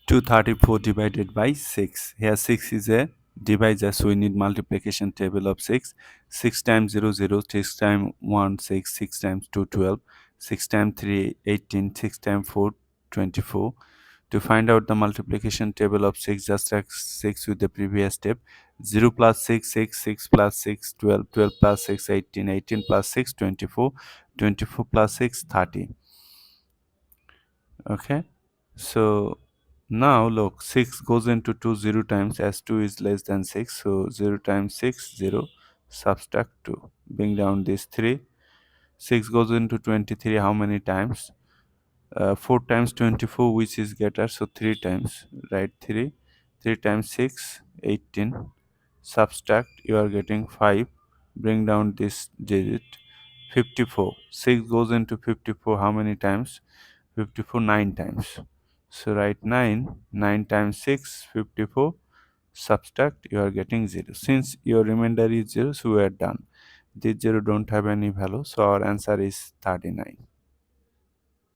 234 divided by 6. Here 6 is a divisor, so we need multiplication table of 6. 6 times 0, 0, 6 times 1, 6, 6 times 2, 12, 6 times 3, 18, 6 times 4, 24. To find out the multiplication table of 6, just like 6 with the previous step. 0 plus 6, 6, 6 plus 6, 12, 12 plus 6, 18, 18 plus 6, 24, 24 plus 6, 30. Okay, so now look, 6 goes into 2 0 times, as 2 is less than 6, so 0 times 6, 0, subtract 2, bring down this 3. 6 goes into 23 how many times? 4 times 24, which is greater, so 3 times, write 3. 3 times 6, 18, subtract, you are getting 5, bring down this digit. 54, 6 goes into 54 how many times? 54 9 times, so write 9. 9 times 6, 54, subtract, you are getting 0. Since your remainder is 0, so we are done. This 0 don't have any value, so our answer is 39.